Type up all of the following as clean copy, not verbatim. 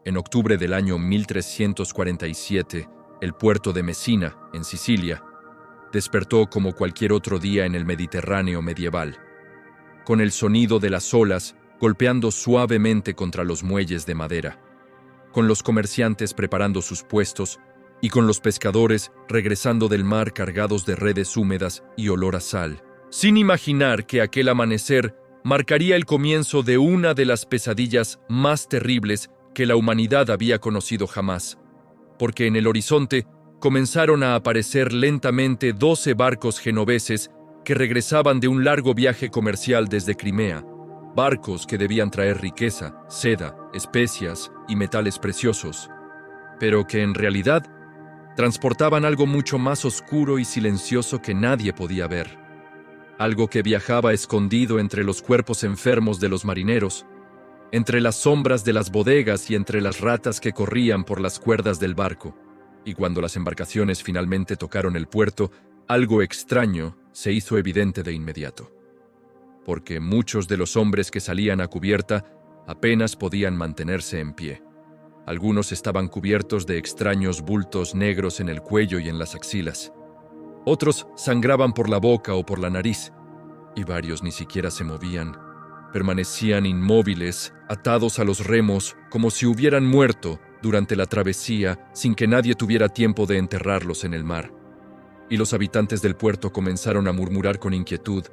En octubre del año 1347, el puerto de Messina, en Sicilia, despertó como cualquier otro día en el Mediterráneo medieval, con el sonido de las olas golpeando suavemente contra los muelles de madera, con los comerciantes preparando sus puestos y con los pescadores regresando del mar cargados de redes húmedas y olor a sal, sin imaginar que aquel amanecer marcaría el comienzo de una de las pesadillas más terribles que la humanidad había conocido jamás, porque en el horizonte comenzaron a aparecer lentamente 12 barcos genoveses que regresaban de un largo viaje comercial desde Crimea, barcos que debían traer riqueza, seda, especias y metales preciosos, pero que en realidad transportaban algo mucho más oscuro y silencioso que nadie podía ver, algo que viajaba escondido entre los cuerpos enfermos de los marineros, entre las sombras de las bodegas y entre las ratas que corrían por las cuerdas del barco. Y cuando las embarcaciones finalmente tocaron el puerto, algo extraño se hizo evidente de inmediato, porque muchos de los hombres que salían a cubierta apenas podían mantenerse en pie. Algunos estaban cubiertos de extraños bultos negros en el cuello y en las axilas. Otros sangraban por la boca o por la nariz, y varios ni siquiera se movían. Permanecían inmóviles, atados a los remos, como si hubieran muerto durante la travesía sin que nadie tuviera tiempo de enterrarlos en el mar. Y los habitantes del puerto comenzaron a murmurar con inquietud,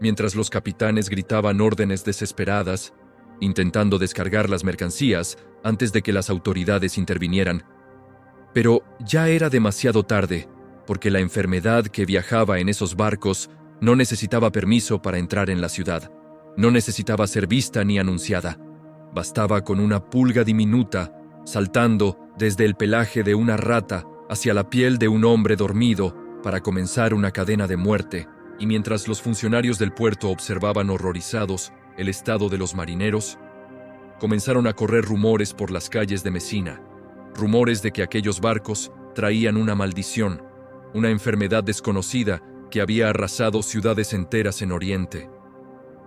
mientras los capitanes gritaban órdenes desesperadas, intentando descargar las mercancías antes de que las autoridades intervinieran. Pero ya era demasiado tarde, porque la enfermedad que viajaba en esos barcos no necesitaba permiso para entrar en la ciudad. No necesitaba ser vista ni anunciada. Bastaba con una pulga diminuta, saltando desde el pelaje de una rata hacia la piel de un hombre dormido para comenzar una cadena de muerte, y mientras los funcionarios del puerto observaban horrorizados el estado de los marineros, comenzaron a correr rumores por las calles de Messina, rumores de que aquellos barcos traían una maldición, una enfermedad desconocida que había arrasado ciudades enteras en Oriente.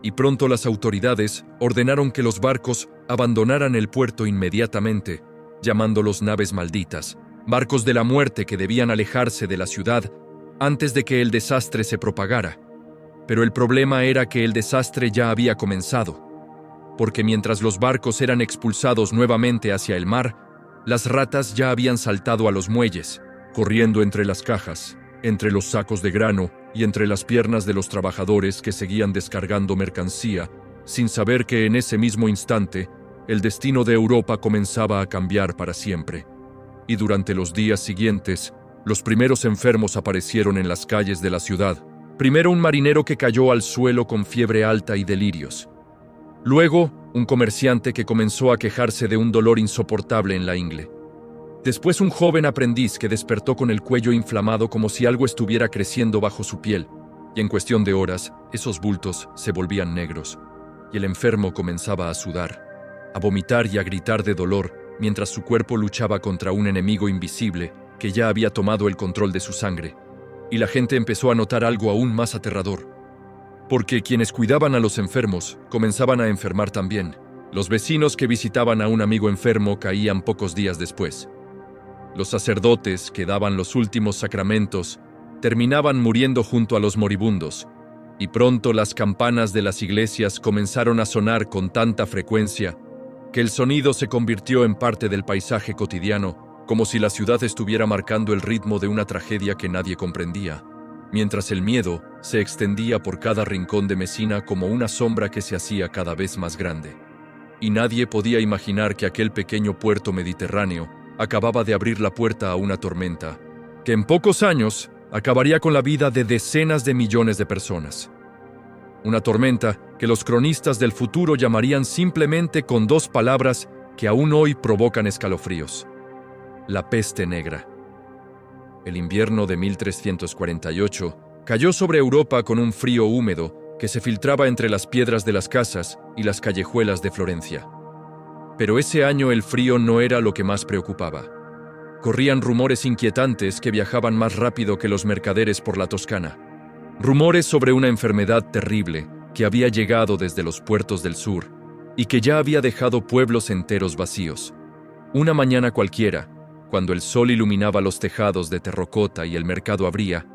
Y pronto las autoridades ordenaron que los barcos abandonaran el puerto inmediatamente, llamándolos naves malditas, barcos de la muerte que debían alejarse de la ciudad antes de que el desastre se propagara. Pero el problema era que el desastre ya había comenzado, porque mientras los barcos eran expulsados nuevamente hacia el mar, las ratas ya habían saltado a los muelles, corriendo entre las cajas, entre los sacos de grano y entre las piernas de los trabajadores que seguían descargando mercancía, sin saber que en ese mismo instante el destino de Europa comenzaba a cambiar para siempre. Y durante los días siguientes, los primeros enfermos aparecieron en las calles de la ciudad. Primero un marinero que cayó al suelo con fiebre alta y delirios. Luego, un comerciante que comenzó a quejarse de un dolor insoportable en la ingle. Después un joven aprendiz que despertó con el cuello inflamado como si algo estuviera creciendo bajo su piel, y en cuestión de horas, esos bultos se volvían negros, y el enfermo comenzaba a sudar, a vomitar y a gritar de dolor, mientras su cuerpo luchaba contra un enemigo invisible que ya había tomado el control de su sangre. Y la gente empezó a notar algo aún más aterrador, porque quienes cuidaban a los enfermos comenzaban a enfermar también. Los vecinos que visitaban a un amigo enfermo caían pocos días después. Los sacerdotes que daban los últimos sacramentos terminaban muriendo junto a los moribundos, y pronto las campanas de las iglesias comenzaron a sonar con tanta frecuencia que el sonido se convirtió en parte del paisaje cotidiano, como si la ciudad estuviera marcando el ritmo de una tragedia que nadie comprendía, mientras el miedo se extendía por cada rincón de Messina como una sombra que se hacía cada vez más grande. Y nadie podía imaginar que aquel pequeño puerto mediterráneo acababa de abrir la puerta a una tormenta, que en pocos años acabaría con la vida de decenas de millones de personas. Una tormenta que los cronistas del futuro llamarían simplemente con dos palabras que aún hoy provocan escalofríos: la peste negra. El invierno de 1348 cayó sobre Europa con un frío húmedo que se filtraba entre las piedras de las casas y las callejuelas de Florencia. Pero ese año el frío no era lo que más preocupaba. Corrían rumores inquietantes que viajaban más rápido que los mercaderes por la Toscana. Rumores sobre una enfermedad terrible que había llegado desde los puertos del sur y que ya había dejado pueblos enteros vacíos. Una mañana cualquiera, cuando el sol iluminaba los tejados de terracota y el mercado abría,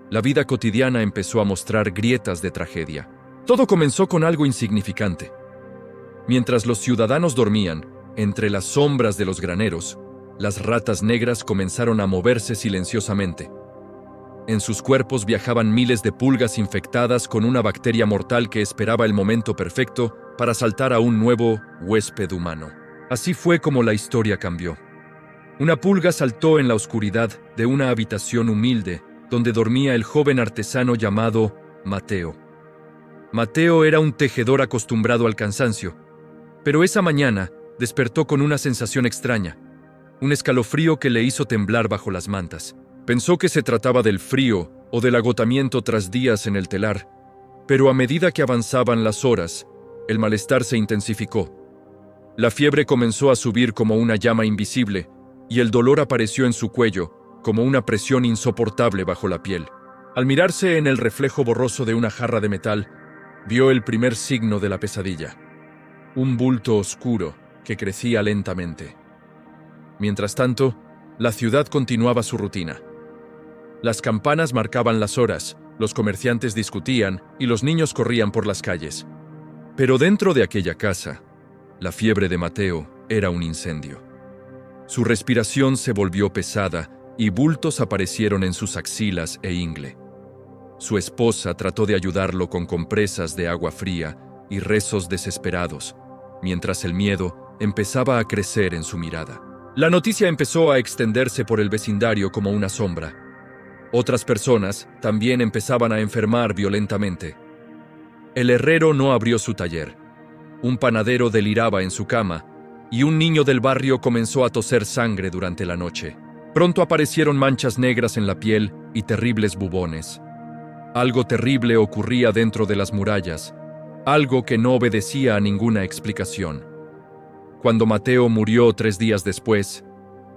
la vida cotidiana empezó a mostrar grietas de tragedia. Todo comenzó con algo insignificante. Mientras los ciudadanos dormían, entre las sombras de los graneros, las ratas negras comenzaron a moverse silenciosamente. En sus cuerpos viajaban miles de pulgas infectadas con una bacteria mortal que esperaba el momento perfecto para saltar a un nuevo huésped humano. Así fue como la historia cambió. Una pulga saltó en la oscuridad de una habitación humilde donde dormía el joven artesano llamado Mateo. Mateo era un tejedor acostumbrado al cansancio, pero esa mañana despertó con una sensación extraña, un escalofrío que le hizo temblar bajo las mantas. Pensó que se trataba del frío o del agotamiento tras días en el telar, pero a medida que avanzaban las horas, el malestar se intensificó. La fiebre comenzó a subir como una llama invisible, y el dolor apareció en su cuello, como una presión insoportable bajo la piel. Al mirarse en el reflejo borroso de una jarra de metal, vio el primer signo de la pesadilla: un bulto oscuro que crecía lentamente. Mientras tanto, la ciudad continuaba su rutina. Las campanas marcaban las horas, los comerciantes discutían y los niños corrían por las calles. Pero dentro de aquella casa, la fiebre de Mateo era un incendio. Su respiración se volvió pesada y bultos aparecieron en sus axilas e ingle. Su esposa trató de ayudarlo con compresas de agua fría y rezos desesperados, mientras el miedo empezaba a crecer en su mirada. La noticia empezó a extenderse por el vecindario como una sombra. Otras personas también empezaban a enfermar violentamente. El herrero no abrió su taller. Un panadero deliraba en su cama y un niño del barrio comenzó a toser sangre durante la noche. Pronto aparecieron manchas negras en la piel y terribles bubones. Algo terrible ocurría dentro de las murallas, algo que no obedecía a ninguna explicación. Cuando Mateo murió 3 días después,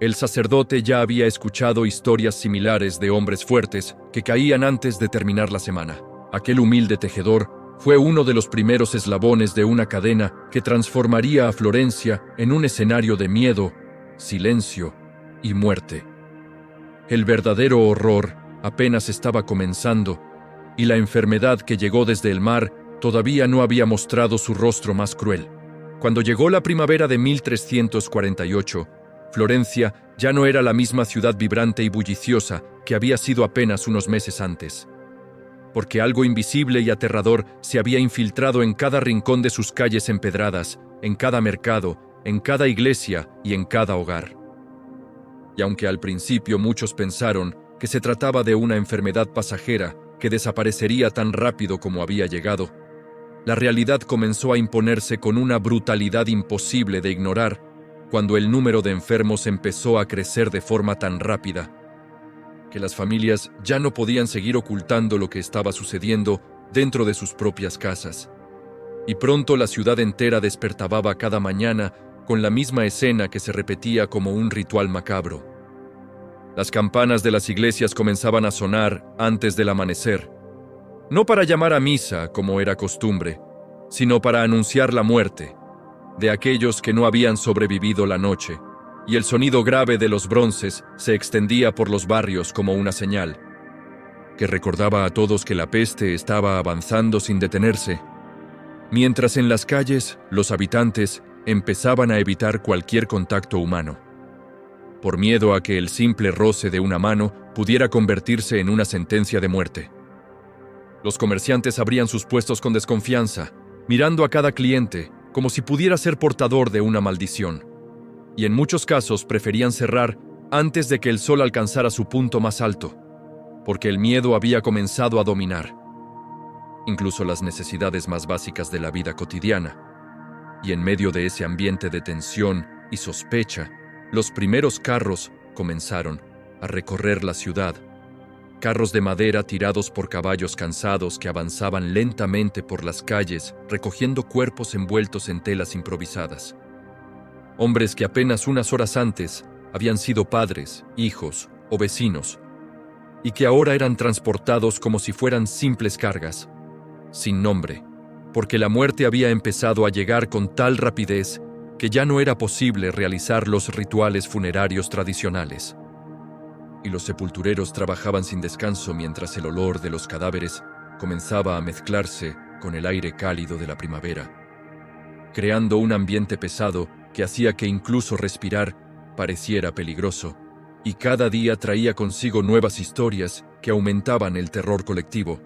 el sacerdote ya había escuchado historias similares de hombres fuertes que caían antes de terminar la semana. Aquel humilde tejedor fue uno de los primeros eslabones de una cadena que transformaría a Florencia en un escenario de miedo, silencio y muerte. El verdadero horror apenas estaba comenzando, y la enfermedad que llegó desde el mar todavía no había mostrado su rostro más cruel. Cuando llegó la primavera de 1348, Florencia ya no era la misma ciudad vibrante y bulliciosa que había sido apenas unos meses antes, porque algo invisible y aterrador se había infiltrado en cada rincón de sus calles empedradas, en cada mercado, en cada iglesia y en cada hogar. Y aunque al principio muchos pensaron que se trataba de una enfermedad pasajera que desaparecería tan rápido como había llegado, la realidad comenzó a imponerse con una brutalidad imposible de ignorar cuando el número de enfermos empezó a crecer de forma tan rápida que las familias ya no podían seguir ocultando lo que estaba sucediendo dentro de sus propias casas. Y pronto la ciudad entera despertaba cada mañana con la misma escena que se repetía como un ritual macabro. Las campanas de las iglesias comenzaban a sonar antes del amanecer, no para llamar a misa como era costumbre, sino para anunciar la muerte de aquellos que no habían sobrevivido la noche, y el sonido grave de los bronces se extendía por los barrios como una señal que recordaba a todos que la peste estaba avanzando sin detenerse, mientras en las calles los habitantes empezaban a evitar cualquier contacto humano, por miedo a que el simple roce de una mano pudiera convertirse en una sentencia de muerte. Los comerciantes abrían sus puestos con desconfianza, mirando a cada cliente como si pudiera ser portador de una maldición, y en muchos casos preferían cerrar antes de que el sol alcanzara su punto más alto, porque el miedo había comenzado a dominar incluso las necesidades más básicas de la vida cotidiana. Y en medio de ese ambiente de tensión y sospecha, los primeros carros comenzaron a recorrer la ciudad. Carros de madera tirados por caballos cansados que avanzaban lentamente por las calles, recogiendo cuerpos envueltos en telas improvisadas. Hombres que apenas unas horas antes habían sido padres, hijos o vecinos, y que ahora eran transportados como si fueran simples cargas, sin nombre, porque la muerte había empezado a llegar con tal rapidez que ya no era posible realizar los rituales funerarios tradicionales. Y los sepultureros trabajaban sin descanso mientras el olor de los cadáveres comenzaba a mezclarse con el aire cálido de la primavera, creando un ambiente pesado que hacía que incluso respirar pareciera peligroso, y cada día traía consigo nuevas historias que aumentaban el terror colectivo.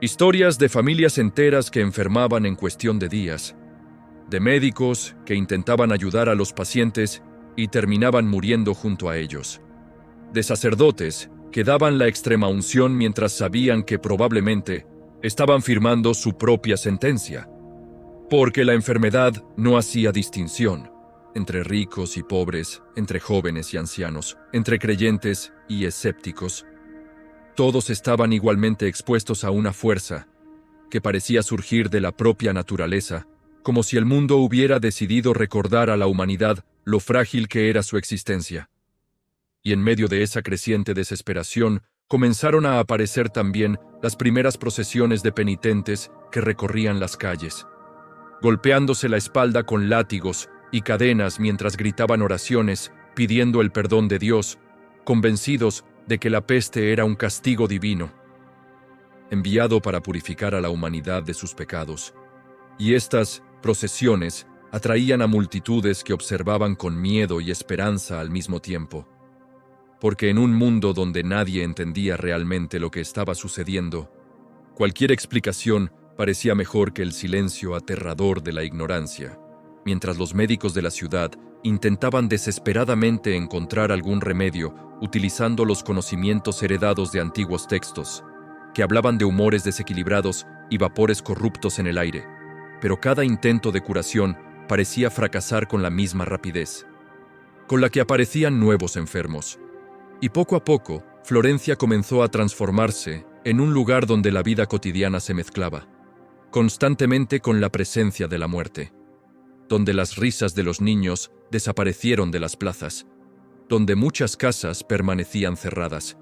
Historias de familias enteras que enfermaban en cuestión de días, de médicos que intentaban ayudar a los pacientes y terminaban muriendo junto a ellos, de sacerdotes que daban la extrema unción mientras sabían que probablemente estaban firmando su propia sentencia, porque la enfermedad no hacía distinción entre ricos y pobres, entre jóvenes y ancianos, entre creyentes y escépticos. Todos estaban igualmente expuestos a una fuerza que parecía surgir de la propia naturaleza, como si el mundo hubiera decidido recordar a la humanidad lo frágil que era su existencia. Y en medio de esa creciente desesperación, comenzaron a aparecer también las primeras procesiones de penitentes que recorrían las calles, golpeándose la espalda con látigos y cadenas mientras gritaban oraciones pidiendo el perdón de Dios, convencidos de que la peste era un castigo divino, enviado para purificar a la humanidad de sus pecados. Y estas procesiones atraían a multitudes que observaban con miedo y esperanza al mismo tiempo, porque en un mundo donde nadie entendía realmente lo que estaba sucediendo, cualquier explicación parecía mejor que el silencio aterrador de la ignorancia. Mientras los médicos de la ciudad intentaban desesperadamente encontrar algún remedio utilizando los conocimientos heredados de antiguos textos, que hablaban de humores desequilibrados y vapores corruptos en el aire, pero cada intento de curación parecía fracasar con la misma rapidez, con la que aparecían nuevos enfermos. Y poco a poco, Florencia comenzó a transformarse en un lugar donde la vida cotidiana se mezclaba constantemente con la presencia de la muerte, donde las risas de los niños desaparecieron de las plazas, donde muchas casas permanecían cerradas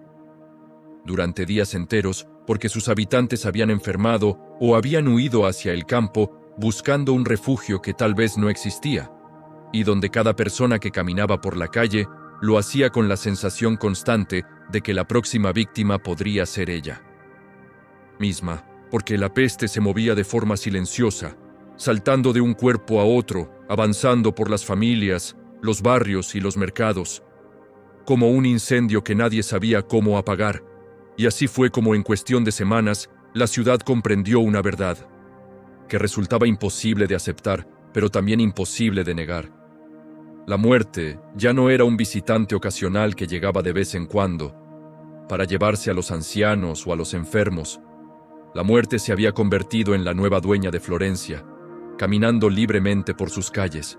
durante días enteros porque sus habitantes habían enfermado o habían huido hacia el campo buscando un refugio que tal vez no existía, y donde cada persona que caminaba por la calle lo hacía con la sensación constante de que la próxima víctima podría ser ella misma, porque la peste se movía de forma silenciosa, saltando de un cuerpo a otro, avanzando por las familias, los barrios y los mercados, como un incendio que nadie sabía cómo apagar. Y así fue como en cuestión de semanas la ciudad comprendió una verdad que resultaba imposible de aceptar, pero también imposible de negar. La muerte ya no era un visitante ocasional que llegaba de vez en cuando para llevarse a los ancianos o a los enfermos. La muerte se había convertido en la nueva dueña de Florencia, caminando libremente por sus calles,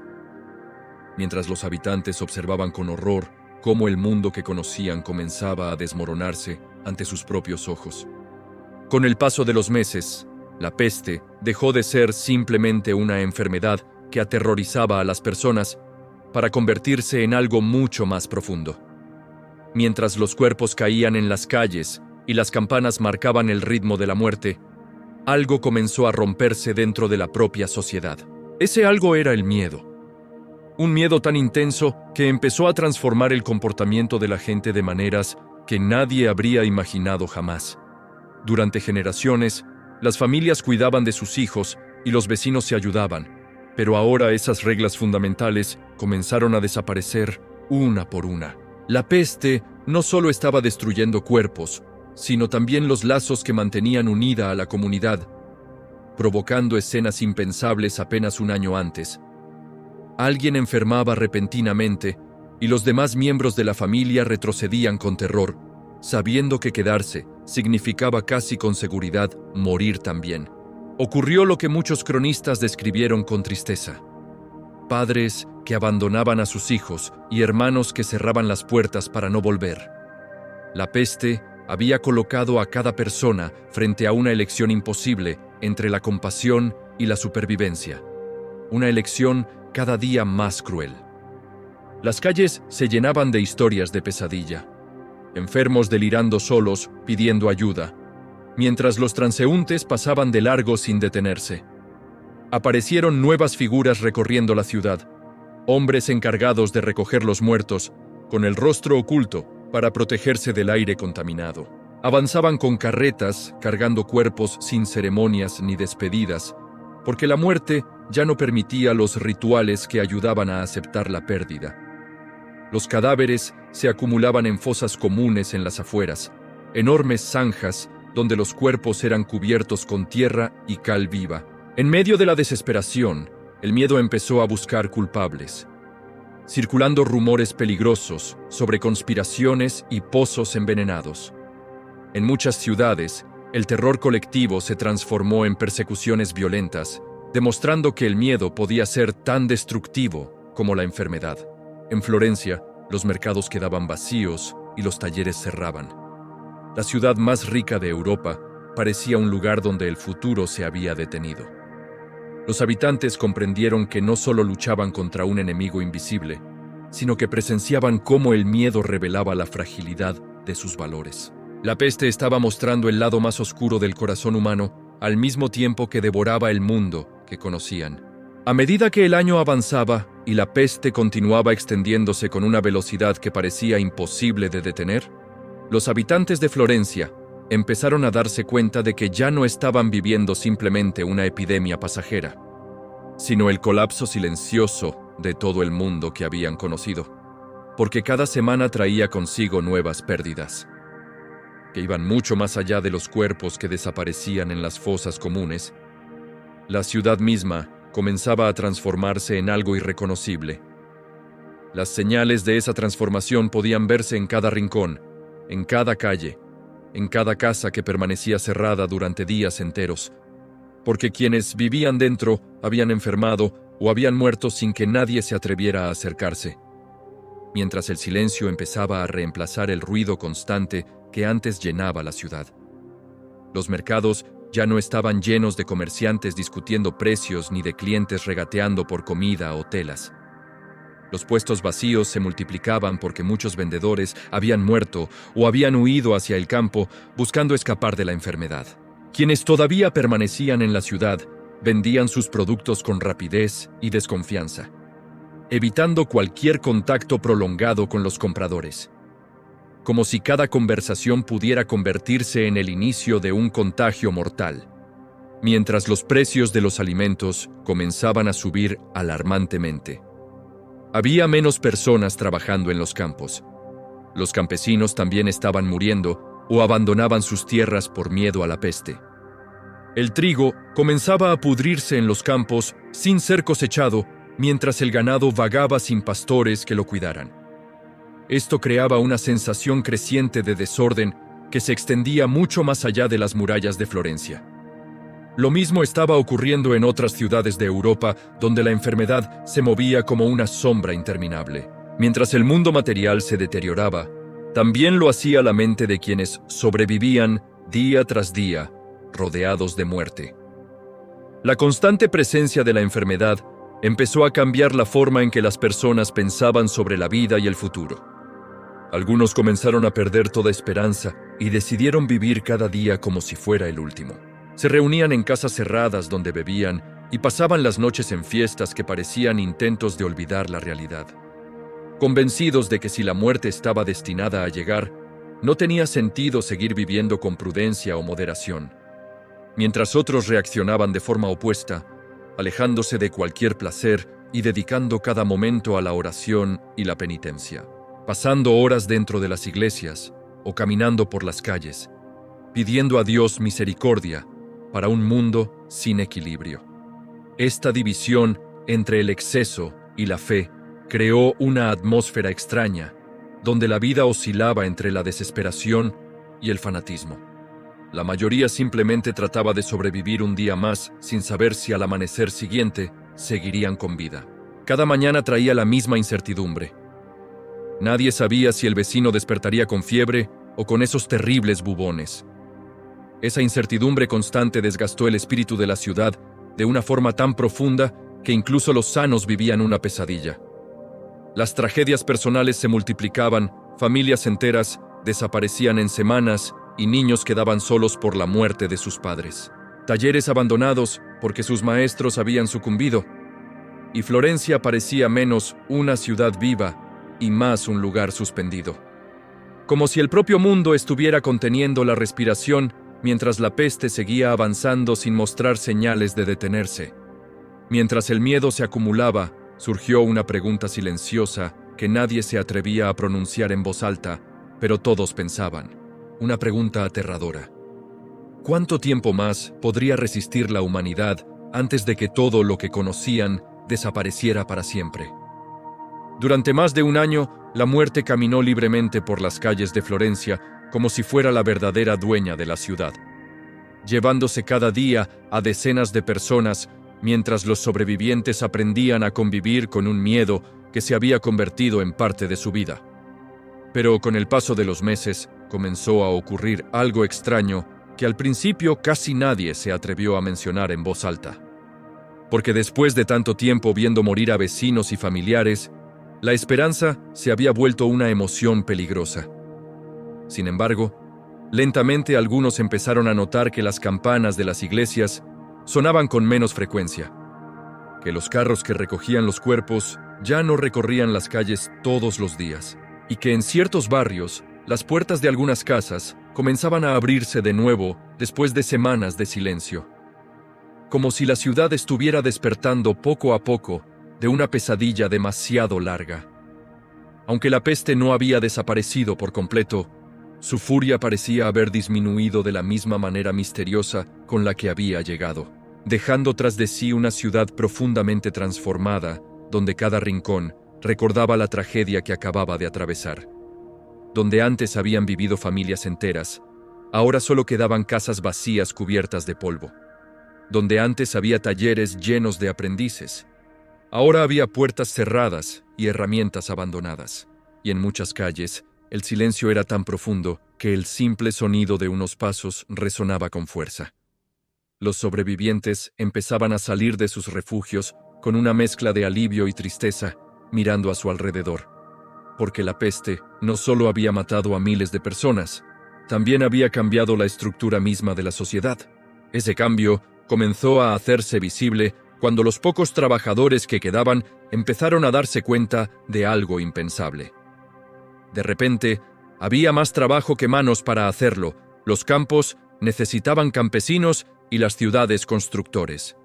mientras los habitantes observaban con horror cómo el mundo que conocían comenzaba a desmoronarse ante sus propios ojos. Con el paso de los meses, la peste dejó de ser simplemente una enfermedad que aterrorizaba a las personas para convertirse en algo mucho más profundo. Mientras los cuerpos caían en las calles y las campanas marcaban el ritmo de la muerte, algo comenzó a romperse dentro de la propia sociedad. Ese algo era el miedo. Un miedo tan intenso que empezó a transformar el comportamiento de la gente de maneras que nadie habría imaginado jamás. Durante generaciones, las familias cuidaban de sus hijos y los vecinos se ayudaban, pero ahora esas reglas fundamentales comenzaron a desaparecer una por una. La peste no solo estaba destruyendo cuerpos, sino también los lazos que mantenían unida a la comunidad, provocando escenas impensables apenas un año antes. Alguien enfermaba repentinamente y los demás miembros de la familia retrocedían con terror, sabiendo que quedarse significaba casi con seguridad morir también. Ocurrió lo que muchos cronistas describieron con tristeza. Padres que abandonaban a sus hijos y hermanos que cerraban las puertas para no volver. La peste había colocado a cada persona frente a una elección imposible entre la compasión y la supervivencia. Una elección cada día más cruel. Las calles se llenaban de historias de pesadilla. Enfermos delirando solos, pidiendo ayuda, mientras los transeúntes pasaban de largo sin detenerse. Aparecieron nuevas figuras recorriendo la ciudad, hombres encargados de recoger los muertos, con el rostro oculto, para protegerse del aire contaminado. Avanzaban con carretas, cargando cuerpos sin ceremonias ni despedidas, porque la muerte ya no permitía los rituales que ayudaban a aceptar la pérdida. Los cadáveres se acumulaban en fosas comunes en las afueras, enormes zanjas donde los cuerpos eran cubiertos con tierra y cal viva. En medio de la desesperación, el miedo empezó a buscar culpables, circulando rumores peligrosos sobre conspiraciones y pozos envenenados. En muchas ciudades, el terror colectivo se transformó en persecuciones violentas, demostrando que el miedo podía ser tan destructivo como la enfermedad. En Florencia, los mercados quedaban vacíos y los talleres cerraban. La ciudad más rica de Europa parecía un lugar donde el futuro se había detenido. Los habitantes comprendieron que no solo luchaban contra un enemigo invisible, sino que presenciaban cómo el miedo revelaba la fragilidad de sus valores. La peste estaba mostrando el lado más oscuro del corazón humano, al mismo tiempo que devoraba el mundo que conocían. A medida que el año avanzaba y la peste continuaba extendiéndose con una velocidad que parecía imposible de detener, los habitantes de Florencia empezaron a darse cuenta de que ya no estaban viviendo simplemente una epidemia pasajera, sino el colapso silencioso de todo el mundo que habían conocido, porque cada semana traía consigo nuevas pérdidas, que iban mucho más allá de los cuerpos que desaparecían en las fosas comunes. La ciudad misma comenzaba a transformarse en algo irreconocible. Las señales de esa transformación podían verse en cada rincón, en cada calle, en cada casa que permanecía cerrada durante días enteros, porque quienes vivían dentro habían enfermado o habían muerto sin que nadie se atreviera a acercarse, mientras el silencio empezaba a reemplazar el ruido constante que antes llenaba la ciudad. Los mercados ya no estaban llenos de comerciantes discutiendo precios ni de clientes regateando por comida o telas. Los puestos vacíos se multiplicaban porque muchos vendedores habían muerto o habían huido hacia el campo buscando escapar de la enfermedad. Quienes todavía permanecían en la ciudad vendían sus productos con rapidez y desconfianza, evitando cualquier contacto prolongado con los compradores, como si cada conversación pudiera convertirse en el inicio de un contagio mortal, mientras los precios de los alimentos comenzaban a subir alarmantemente. Había menos personas trabajando en los campos. Los campesinos también estaban muriendo o abandonaban sus tierras por miedo a la peste. El trigo comenzaba a pudrirse en los campos sin ser cosechado, mientras el ganado vagaba sin pastores que lo cuidaran. Esto creaba una sensación creciente de desorden que se extendía mucho más allá de las murallas de Florencia. Lo mismo estaba ocurriendo en otras ciudades de Europa, donde la enfermedad se movía como una sombra interminable. Mientras el mundo material se deterioraba, también lo hacía la mente de quienes sobrevivían día tras día, rodeados de muerte. La constante presencia de la enfermedad empezó a cambiar la forma en que las personas pensaban sobre la vida y el futuro. Algunos comenzaron a perder toda esperanza y decidieron vivir cada día como si fuera el último. Se reunían en casas cerradas donde bebían y pasaban las noches en fiestas que parecían intentos de olvidar la realidad, convencidos de que si la muerte estaba destinada a llegar, no tenía sentido seguir viviendo con prudencia o moderación, mientras otros reaccionaban de forma opuesta, alejándose de cualquier placer y dedicando cada momento a la oración y la penitencia, pasando horas dentro de las iglesias o caminando por las calles, pidiendo a Dios misericordia para un mundo sin equilibrio. Esta división entre el exceso y la fe creó una atmósfera extraña, donde la vida oscilaba entre la desesperación y el fanatismo. La mayoría simplemente trataba de sobrevivir un día más sin saber si al amanecer siguiente seguirían con vida. Cada mañana traía la misma incertidumbre. Nadie sabía si el vecino despertaría con fiebre o con esos terribles bubones. Esa incertidumbre constante desgastó el espíritu de la ciudad de una forma tan profunda que incluso los sanos vivían una pesadilla. Las tragedias personales se multiplicaban, familias enteras desaparecían en semanas y niños quedaban solos por la muerte de sus padres. Talleres abandonados porque sus maestros habían sucumbido. y Florencia parecía menos una ciudad viva y más un lugar suspendido. Como si el propio mundo estuviera conteniendo la respiración mientras la peste seguía avanzando sin mostrar señales de detenerse. Mientras el miedo se acumulaba, surgió una pregunta silenciosa que nadie se atrevía a pronunciar en voz alta, pero todos pensaban. Una pregunta aterradora. ¿Cuánto tiempo más podría resistir la humanidad antes de que todo lo que conocían desapareciera para siempre? Durante más de un año, la muerte caminó libremente por las calles de Florencia como si fuera la verdadera dueña de la ciudad, llevándose cada día a decenas de personas mientras los sobrevivientes aprendían a convivir con un miedo que se había convertido en parte de su vida. Pero con el paso de los meses comenzó a ocurrir algo extraño que al principio casi nadie se atrevió a mencionar en voz alta. Porque después de tanto tiempo viendo morir a vecinos y familiares, la esperanza se había vuelto una emoción peligrosa. Sin embargo, lentamente algunos empezaron a notar que las campanas de las iglesias sonaban con menos frecuencia, que los carros que recogían los cuerpos ya no recorrían las calles todos los días, y que en ciertos barrios las puertas de algunas casas comenzaban a abrirse de nuevo después de semanas de silencio, como si la ciudad estuviera despertando poco a poco de una pesadilla demasiado larga. Aunque la peste no había desaparecido por completo, su furia parecía haber disminuido de la misma manera misteriosa con la que había llegado, dejando tras de sí una ciudad profundamente transformada, donde cada rincón recordaba la tragedia que acababa de atravesar. Donde antes habían vivido familias enteras, ahora solo quedaban casas vacías cubiertas de polvo. Donde antes había talleres llenos de aprendices, ahora había puertas cerradas y herramientas abandonadas. Y en muchas calles, el silencio era tan profundo que el simple sonido de unos pasos resonaba con fuerza. Los sobrevivientes empezaban a salir de sus refugios con una mezcla de alivio y tristeza, mirando a su alrededor. Porque la peste no solo había matado a miles de personas, también había cambiado la estructura misma de la sociedad. Ese cambio comenzó a hacerse visible cuando los pocos trabajadores que quedaban empezaron a darse cuenta de algo impensable. De repente, había más trabajo que manos para hacerlo. Los campos necesitaban campesinos y las ciudades constructores.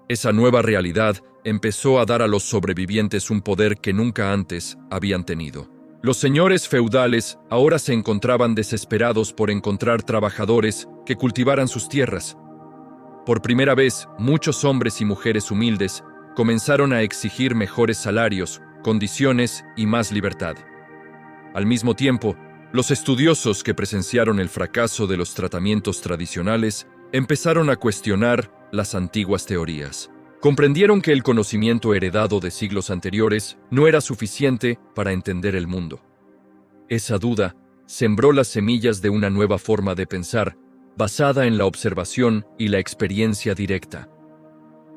Esa nueva realidad empezó a dar a los sobrevivientes un poder que nunca antes habían tenido. Los señores feudales ahora se encontraban desesperados por encontrar trabajadores que cultivaran sus tierras. Por primera vez, muchos hombres y mujeres humildes comenzaron a exigir mejores salarios, condiciones y más libertad. Al mismo tiempo, los estudiosos que presenciaron el fracaso de los tratamientos tradicionales empezaron a cuestionar las antiguas teorías. Comprendieron que el conocimiento heredado de siglos anteriores no era suficiente para entender el mundo. Esa duda sembró las semillas de una nueva forma de pensar, basada en la observación y la experiencia directa.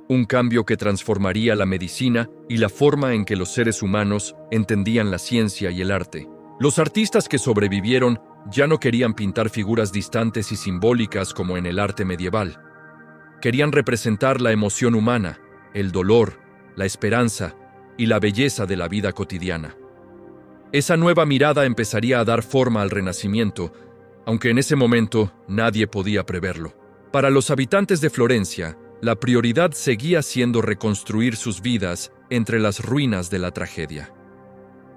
Un cambio que transformaría la medicina y la forma en que los seres humanos entendían la ciencia y el arte. Los artistas que sobrevivieron ya no querían pintar figuras distantes y simbólicas como en el arte medieval. Querían representar la emoción humana, el dolor, la esperanza y la belleza de la vida cotidiana. Esa nueva mirada empezaría a dar forma al Renacimiento, aunque en ese momento nadie podía preverlo. Para los habitantes de Florencia, la prioridad seguía siendo reconstruir sus vidas entre las ruinas de la tragedia.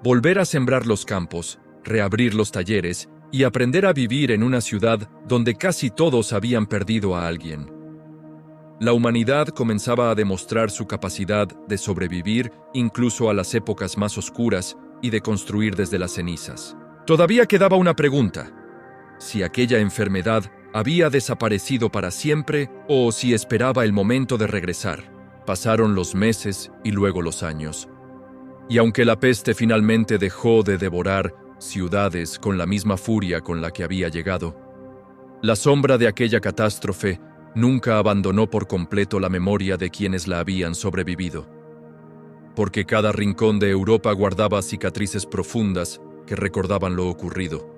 Volver a sembrar los campos, reabrir los talleres y aprender a vivir en una ciudad donde casi todos habían perdido a alguien. La humanidad comenzaba a demostrar su capacidad de sobrevivir incluso a las épocas más oscuras y de construir desde las cenizas. Todavía quedaba una pregunta: si aquella enfermedad había desaparecido para siempre o si esperaba el momento de regresar. Pasaron los meses y luego los años. Y aunque la peste finalmente dejó de devorar ciudades con la misma furia con la que había llegado, la sombra de aquella catástrofe nunca abandonó por completo la memoria de quienes la habían sobrevivido. Porque cada rincón de Europa guardaba cicatrices profundas que recordaban lo ocurrido.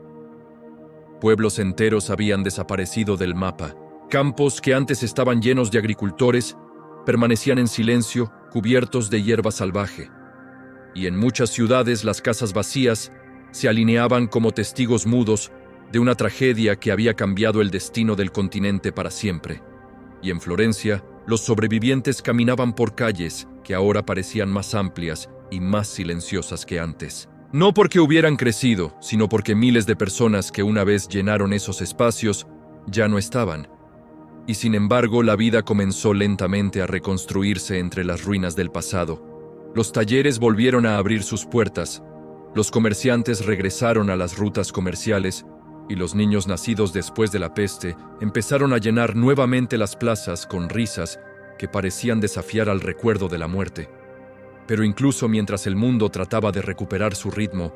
Pueblos enteros habían desaparecido del mapa. Campos que antes estaban llenos de agricultores permanecían en silencio cubiertos de hierba salvaje, y en muchas ciudades las casas vacías se alineaban como testigos mudos de una tragedia que había cambiado el destino del continente para siempre. Y en Florencia, los sobrevivientes caminaban por calles que ahora parecían más amplias y más silenciosas que antes. No porque hubieran crecido, sino porque miles de personas que una vez llenaron esos espacios ya no estaban. Y sin embargo, la vida comenzó lentamente a reconstruirse entre las ruinas del pasado. Los talleres volvieron a abrir sus puertas, los comerciantes regresaron a las rutas comerciales y los niños nacidos después de la peste empezaron a llenar nuevamente las plazas con risas que parecían desafiar al recuerdo de la muerte. Pero incluso mientras el mundo trataba de recuperar su ritmo,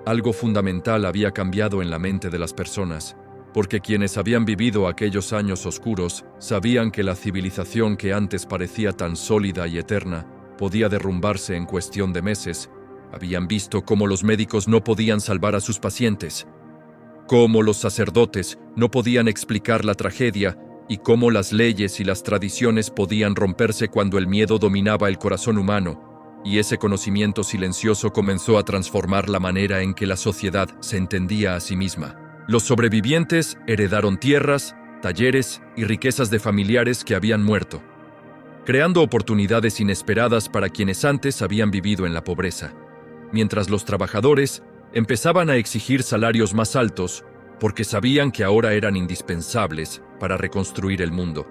algo fundamental había cambiado en la mente de las personas, porque quienes habían vivido aquellos años oscuros sabían que la civilización que antes parecía tan sólida y eterna podía derrumbarse en cuestión de meses. Habían visto cómo los médicos no podían salvar a sus pacientes, cómo los sacerdotes no podían explicar la tragedia y cómo las leyes y las tradiciones podían romperse cuando el miedo dominaba el corazón humano. Y ese conocimiento silencioso comenzó a transformar la manera en que la sociedad se entendía a sí misma. Los sobrevivientes heredaron tierras, talleres y riquezas de familiares que habían muerto, creando oportunidades inesperadas para quienes antes habían vivido en la pobreza, mientras los trabajadores empezaban a exigir salarios más altos porque sabían que ahora eran indispensables para reconstruir el mundo.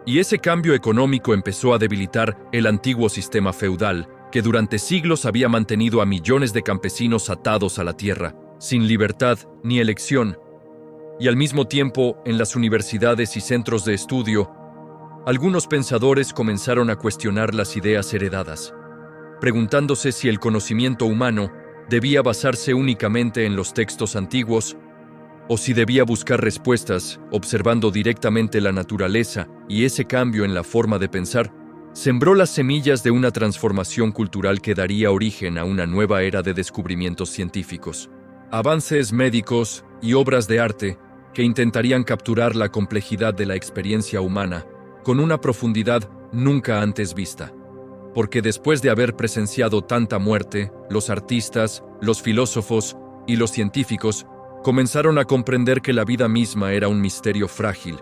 Y ese cambio económico empezó a debilitar el antiguo sistema feudal que durante siglos había mantenido a millones de campesinos atados a la tierra, sin libertad ni elección. Y al mismo tiempo, en las universidades y centros de estudio, algunos pensadores comenzaron a cuestionar las ideas heredadas, preguntándose si el conocimiento humano debía basarse únicamente en los textos antiguos o si debía buscar respuestas observando directamente la naturaleza. Y ese cambio en la forma de pensar sembró las semillas de una transformación cultural que daría origen a una nueva era de descubrimientos científicos, avances médicos y obras de arte que intentarían capturar la complejidad de la experiencia humana con una profundidad nunca antes vista. Porque después de haber presenciado tanta muerte, los artistas, los filósofos y los científicos comenzaron a comprender que la vida misma era un misterio frágil,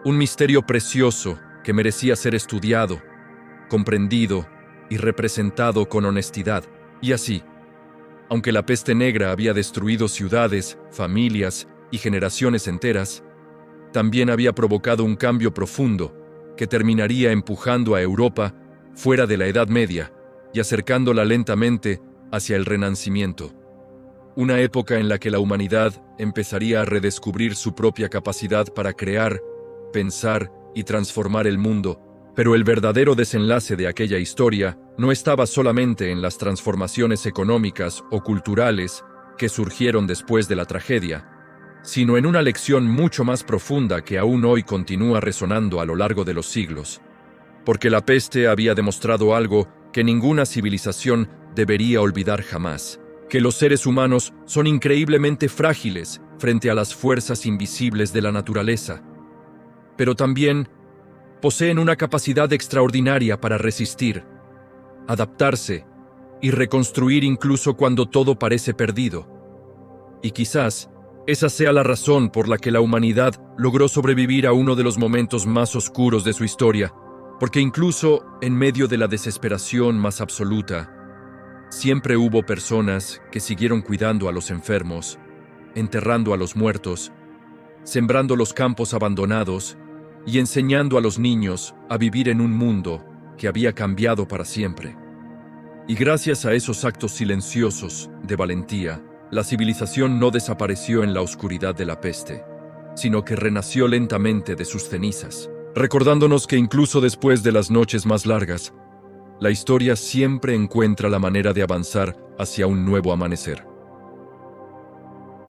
un misterio precioso que merecía ser estudiado, comprendido y representado con honestidad. Y así, aunque la peste negra había destruido ciudades, familias y generaciones enteras, también había provocado un cambio profundo que terminaría empujando a Europa fuera de la Edad Media y acercándola lentamente hacia el Renacimiento. Una época en la que la humanidad empezaría a redescubrir su propia capacidad para crear, pensar y transformar el mundo. Pero el verdadero desenlace de aquella historia no estaba solamente en las transformaciones económicas o culturales que surgieron después de la tragedia, sino en una lección mucho más profunda que aún hoy continúa resonando a lo largo de los siglos. Porque la peste había demostrado algo que ninguna civilización debería olvidar jamás: que los seres humanos son increíblemente frágiles frente a las fuerzas invisibles de la naturaleza, pero también poseen una capacidad extraordinaria para resistir, adaptarse y reconstruir incluso cuando todo parece perdido. Y quizás esa sea la razón por la que la humanidad logró sobrevivir a uno de los momentos más oscuros de su historia, porque incluso en medio de la desesperación más absoluta, siempre hubo personas que siguieron cuidando a los enfermos, enterrando a los muertos, sembrando los campos abandonados y enseñando a los niños a vivir en un mundo que había cambiado para siempre. Y gracias a esos actos silenciosos de valentía, la civilización no desapareció en la oscuridad de la peste, sino que renació lentamente de sus cenizas, recordándonos que incluso después de las noches más largas, la historia siempre encuentra la manera de avanzar hacia un nuevo amanecer.